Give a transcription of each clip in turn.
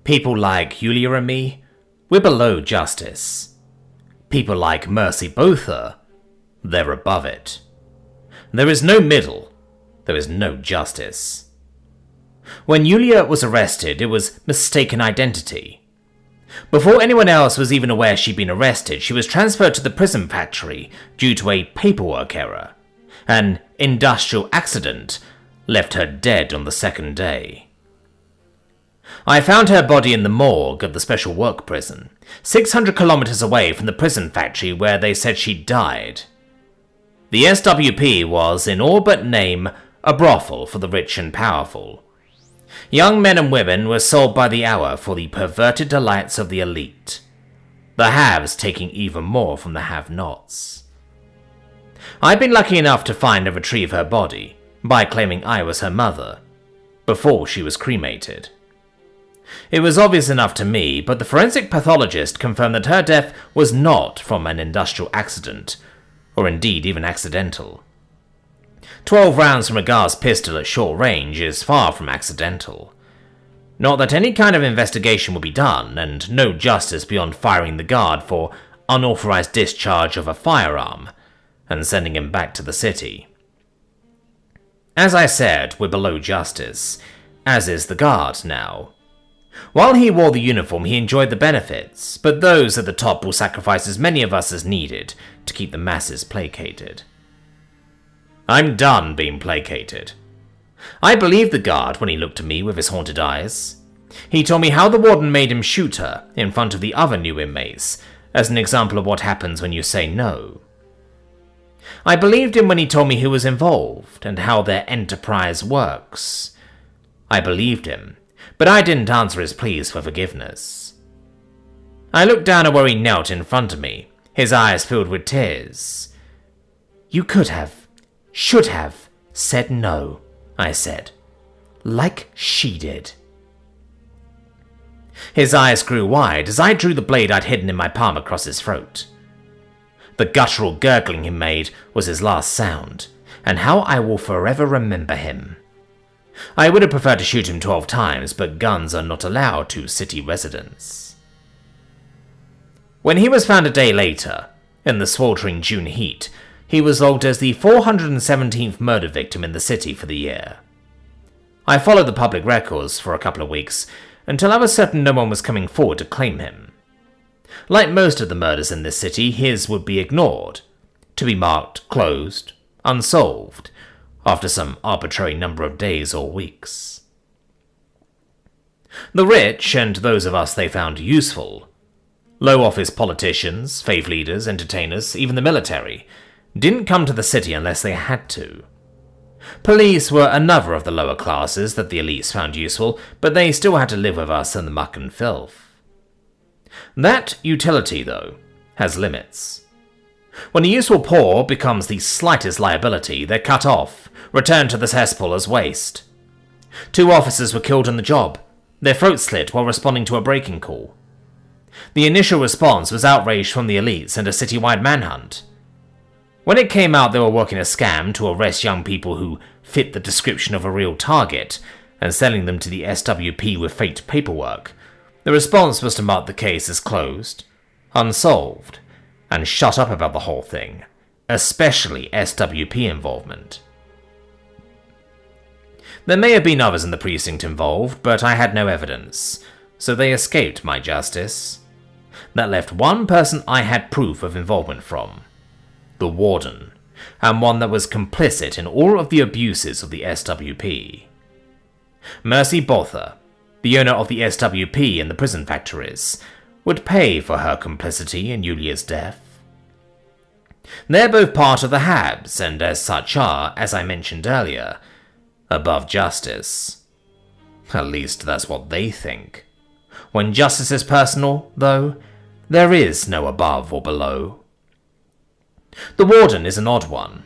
People like Yulia and me, we're below justice. People like Mercy Botha, they're above it. There is no middle. There is no justice. When Yulia was arrested, it was mistaken identity. Before anyone else was even aware she'd been arrested, she was transferred to the prison factory due to a paperwork error. An industrial accident left her dead on the second day. I found her body in the morgue of the special work prison, 600 kilometers away from the prison factory where they said she'd died. The SWP was, in all but name, a brothel for the rich and powerful. Young men and women were sold by the hour for the perverted delights of the elite, the haves taking even more from the have-nots. I'd been lucky enough to find and retrieve her body, by claiming I was her mother, before she was cremated. It was obvious enough to me, but the forensic pathologist confirmed that her death was not from an industrial accident, or indeed even accidental. 12 rounds from a gas pistol at short range is far from accidental. Not that any kind of investigation will be done, and no justice beyond firing the guard for unauthorized discharge of a firearm, and sending him back to the city. As I said, we're below justice, as is the guard now. While he wore the uniform, he enjoyed the benefits, but those at the top will sacrifice as many of us as needed to keep the masses placated. I'm done being placated. I believed the guard when he looked at me with his haunted eyes. He told me how the warden made him shoot her in front of the other new inmates, as an example of what happens when you say no. I believed him when he told me who was involved and how their enterprise works. I believed him, but I didn't answer his pleas for forgiveness. I looked down at where he knelt in front of me, his eyes filled with tears. You could have, should have, said no, I said, like she did. His eyes grew wide as I drew the blade I'd hidden in my palm across his throat. The guttural gurgling he made was his last sound, and how I will forever remember him. I would have preferred to shoot him 12 times, but guns are not allowed to city residents. When he was found a day later, in the sweltering June heat, he was logged as the 417th murder victim in the city for the year. I followed the public records for a couple of weeks, until I was certain no one was coming forward to claim him. Like most of the murders in this city, his would be ignored, to be marked closed, unsolved, after some arbitrary number of days or weeks. The rich, and those of us they found useful, low-office politicians, faith leaders, entertainers, even the military, didn't come to the city unless they had to. Police were another of the lower classes that the elites found useful, but they still had to live with us in the muck and filth. That utility, though, has limits. When a useful poor becomes the slightest liability, they're cut off, returned to the cesspool as waste. 2 officers were killed on the job, their throats slit while responding to a breaking call. The initial response was outrage from the elites and a citywide manhunt. When it came out they were working a scam to arrest young people who fit the description of a real target and selling them to the SWP with faked paperwork, the response was to mark the case as closed, unsolved, and shut up about the whole thing, especially SWP involvement. There may have been others in the precinct involved, but I had no evidence, so they escaped my justice. That left one person I had proof of involvement from, the warden, and one that was complicit in all of the abuses of the SWP. Mercy Botha, the owner of the SWP and the prison factories, would pay for her complicity in Yulia's death. They're both part of the Habs, and as such are, as I mentioned earlier, above justice. At least that's what they think. When justice is personal, though, there is no above or below. The warden is an odd one.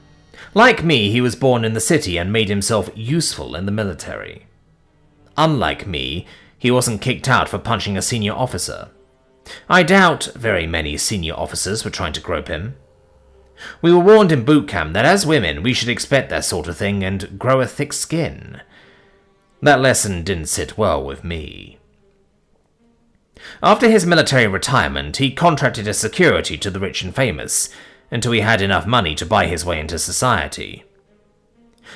Like me, he was born in the city and made himself useful in the military. Unlike me, he wasn't kicked out for punching a senior officer. I doubt very many senior officers were trying to grope him. We were warned in boot camp that as women we should expect that sort of thing and grow a thick skin. That lesson didn't sit well with me. After his military retirement, he contracted as security to the rich and famous until he had enough money to buy his way into society.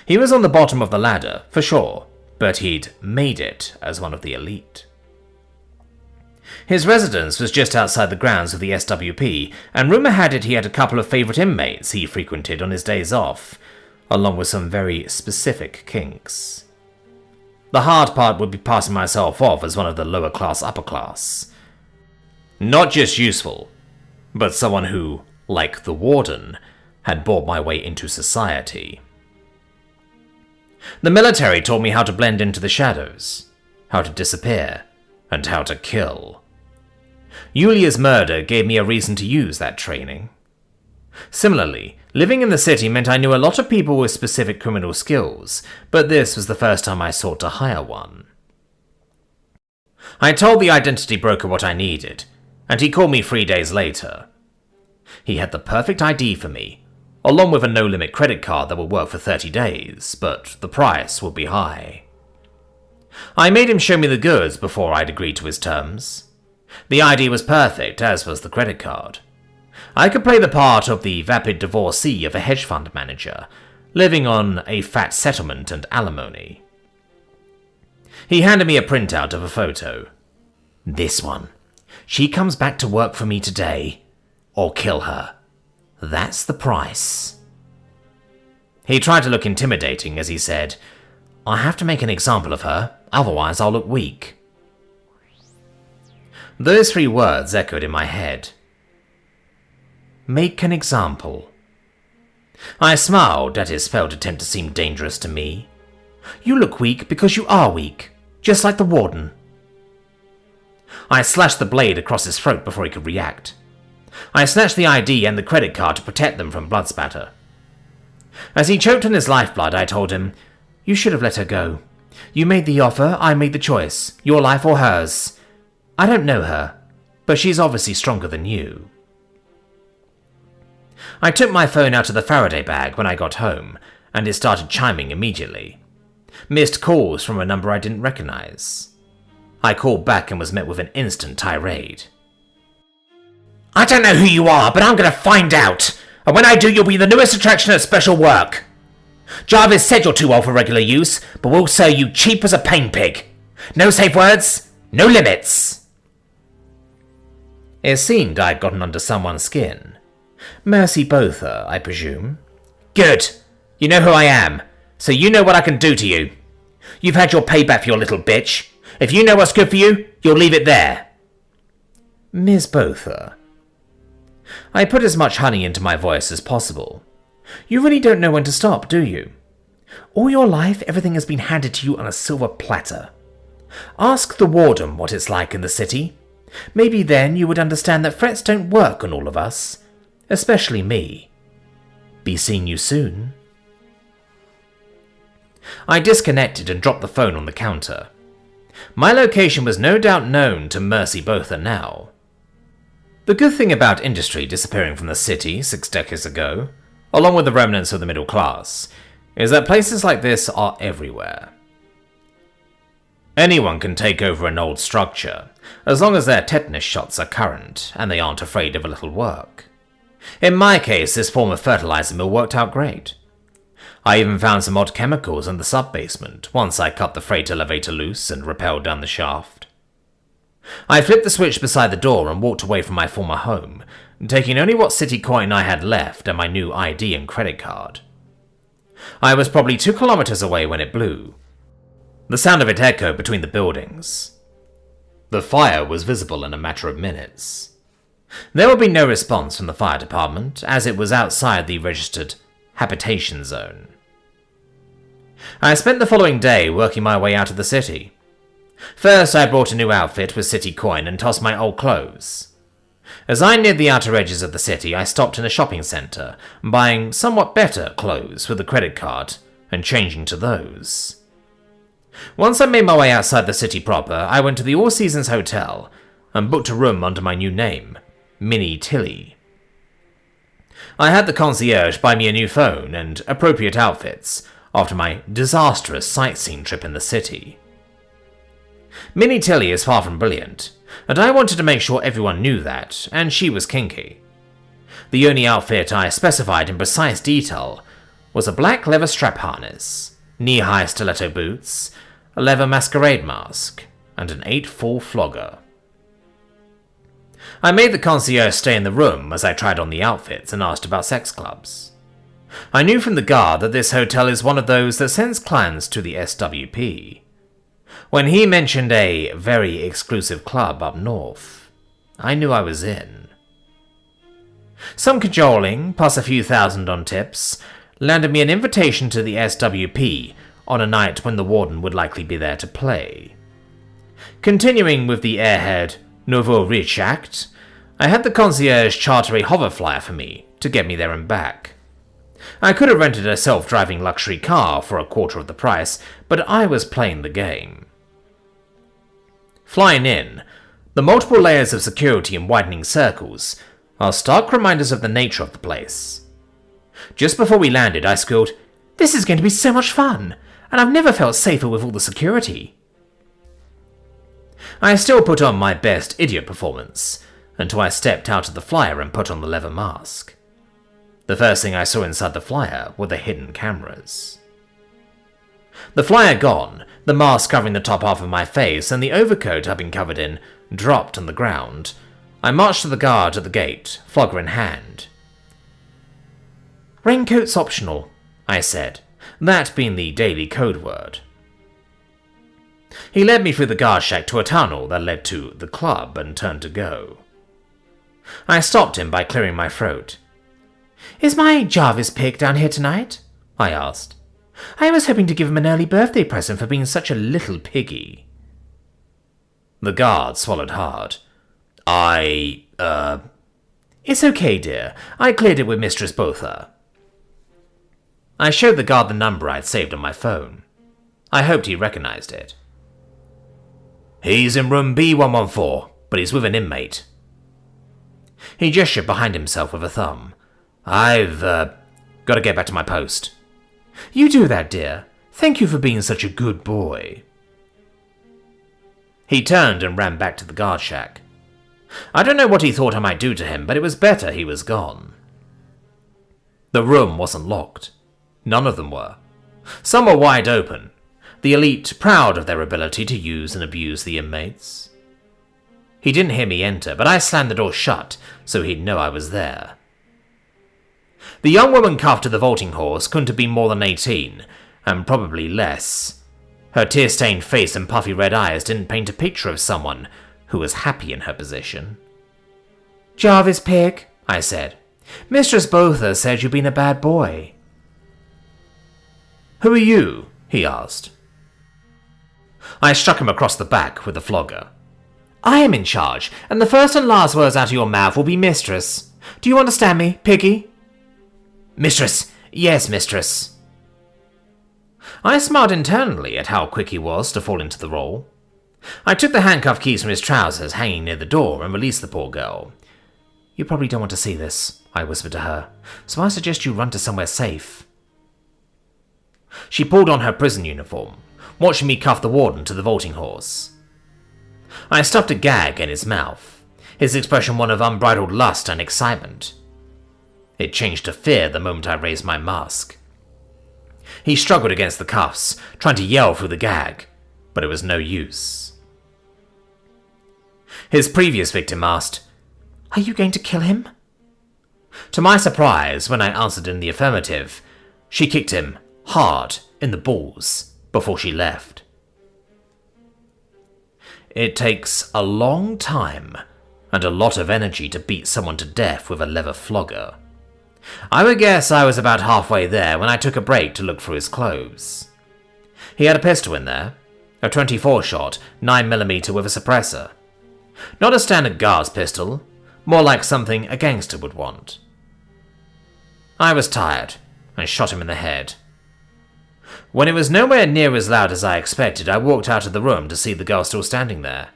He was on the bottom of the ladder, for sure, but he'd made it as one of the elite. His residence was just outside the grounds of the SWP, and rumour had it he had a couple of favourite inmates he frequented on his days off, along with some very specific kinks. The hard part would be passing myself off as one of the lower class upper class. Not just useful, but someone who, like the warden, had bought my way into society. The military taught me how to blend into the shadows, how to disappear, and how to kill. Yulia's murder gave me a reason to use that training. Similarly, living in the city meant I knew a lot of people with specific criminal skills, but this was the first time I sought to hire one. I told the identity broker what I needed, and he called me 3 days later. He had the perfect ID for me, along with a no-limit credit card that would work for 30 days, but the price would be high. I made him show me the goods before I'd agreed to his terms. The ID was perfect, as was the credit card. I could play the part of the vapid divorcee of a hedge fund manager, living on a fat settlement and alimony. He handed me a printout of a photo. "This one. She comes back to work for me today, or kill her. That's the price." He tried to look intimidating as he said, "I have to make an example of her, otherwise I'll look weak." Those 3 words echoed in my head. Make an example. I smiled at his failed attempt to seem dangerous to me. "You look weak because you are weak, just like the warden." I slashed the blade across his throat before he could react. I snatched the ID and the credit card to protect them from blood spatter. As he choked on his lifeblood, I told him, "You should have let her go. You made the offer, I made the choice, your life or hers. I don't know her, but she's obviously stronger than you." I took my phone out of the Faraday bag when I got home, and it started chiming immediately. Missed calls from a number I didn't recognize. I called back and was met with an instant tirade. "I don't know who you are, but I'm going to find out, and when I do, you'll be the newest attraction at special work. Jarvis said you're too old for regular use, but we'll sell you cheap as a pain pig. No safe words, no limits." It seemed I'd gotten under someone's skin. Mercy Botha, I presume. "Good. You know who I am, so you know what I can do to you. You've had your payback for your little bitch. If you know what's good for you, you'll leave it there." "Ms. Botha." I put as much honey into my voice as possible. "You really don't know when to stop, do you? All your life, everything has been handed to you on a silver platter. Ask the warden what it's like in the city. Maybe then you would understand that threats don't work on all of us. Especially me. Be seeing you soon." I disconnected and dropped the phone on the counter. My location was no doubt known to Mercy Botha now. The good thing about industry disappearing from the city 6 decades ago, along with the remnants of the middle class, is that places like this are everywhere. Anyone can take over an old structure, as long as their tetanus shots are current and they aren't afraid of a little work. In my case, this form of fertilizer mill worked out great. I even found some odd chemicals in the sub-basement once I cut the freight elevator loose and rappelled down the shaft. I flipped the switch beside the door and walked away from my former home, taking only what city coin I had left and my new ID and credit card. I was probably 2 kilometers away when it blew. The sound of it echoed between the buildings. The fire was visible in a matter of minutes. There would be no response from the fire department, as it was outside the registered habitation zone. I spent the following day working my way out of the city. First, I bought a new outfit with city coin and tossed my old clothes. As I neared the outer edges of the city, I stopped in a shopping centre, buying somewhat better clothes with a credit card and changing to those. Once I made my way outside the city proper, I went to the All Seasons Hotel and booked a room under my new name, Minnie Tilly. I had the concierge buy me a new phone and appropriate outfits after my disastrous sightseeing trip in the city. Minnie Tilly is far from brilliant, and I wanted to make sure everyone knew that, and she was kinky. The only outfit I specified in precise detail was a black leather strap harness, knee-high stiletto boots, a leather masquerade mask, and an 8-4 flogger. I made the concierge stay in the room as I tried on the outfits and asked about sex clubs. I knew from the guard that this hotel is one of those that sends clients to the SWP. When he mentioned a very exclusive club up north, I knew I was in. Some cajoling, plus a few thousand on tips, landed me an invitation to the SWP on a night when the warden would likely be there to play. Continuing with the airhead nouveau riche act, I had the concierge charter a hover flyer for me to get me there and back. I could have rented a self-driving luxury car for a quarter of the price, but I was playing the game. Flying in, the multiple layers of security and widening circles are stark reminders of the nature of the place. Just before we landed, I squealed, "This is going to be so much fun, and I've never felt safer with all the security." I still put on my best idiot performance until I stepped out of the flyer and put on the leather mask. The first thing I saw inside the flyer were the hidden cameras. The flyer gone, the mask covering the top half of my face and the overcoat I'd been covered in dropped on the ground. I marched to the guard at the gate, flogger in hand. "Raincoat's optional," I said, that being the daily code word. He led me through the guard shack to a tunnel that led to the club and turned to go. I stopped him by clearing my throat. "Is my Jarvis pig down here tonight?" I asked. "I was hoping to give him an early birthday present for being such a little piggy." The guard swallowed hard. It's okay, dear. I cleared it with Mistress Botha." I showed the guard the number I'd saved on my phone. I hoped he recognized it. "He's in room B114, but he's with an inmate." He gestured behind himself with a thumb. "I've, got to get back to my post." "You do that, dear. Thank you for being such a good boy." He turned and ran back to the guard shack. I don't know what he thought I might do to him, but it was better he was gone. The room wasn't locked. None of them were. Some were wide open, the elite proud of their ability to use and abuse the inmates. He didn't hear me enter, but I slammed the door shut so he'd know I was there. The young woman cuffed to the vaulting horse couldn't have been more than 18, and probably less. Her tear-stained face and puffy red eyes didn't paint a picture of someone who was happy in her position. "Jarvis pig," I said. "Mistress Botha said you've been a bad boy." "Who are you?" he asked. I struck him across the back with the flogger. "I am in charge, and the first and last words out of your mouth will be mistress. Do you understand me, piggy?" "Mistress! Yes, mistress." I smiled internally at how quick he was to fall into the role. I took the handcuff keys from his trousers hanging near the door and released the poor girl. "You probably don't want to see this," I whispered to her, "so I suggest you run to somewhere safe." She pulled on her prison uniform, watching me cuff the warden to the vaulting horse. I stuffed a gag in his mouth, his expression one of unbridled lust and excitement. It changed to fear the moment I raised my mask. He struggled against the cuffs, trying to yell through the gag, but it was no use. His previous victim asked, "Are you going to kill him?" To my surprise, when I answered in the affirmative, she kicked him hard in the balls before she left. It takes a long time and a lot of energy to beat someone to death with a leather flogger. I would guess I was about halfway there when I took a break to look through his clothes. He had a pistol in there, a 24-shot, 9mm with a suppressor. Not a standard guard's pistol, more like something a gangster would want. I was tired and shot him in the head. When it was nowhere near as loud as I expected, I walked out of the room to see the girl still standing there.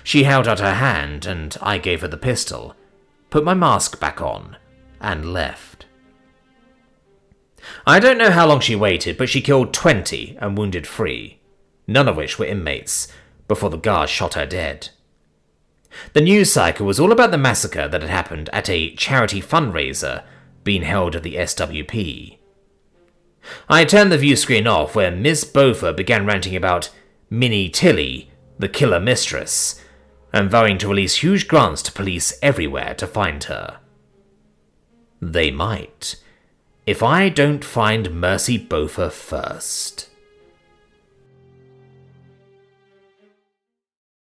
She held out her hand and I gave her the pistol, put my mask back on, and left. I don't know how long she waited, but she killed 20 and wounded 3. none of which were inmates, before the guards shot her dead. The news cycle was all about the massacre that had happened at a charity fundraiser being held at the SWP. I turned the view screen off where Miss Beaufort began ranting about Minnie Tilly, the killer mistress, and vowing to release huge grants to police everywhere to find her. They might, if I don't find Mercy Beaufort first.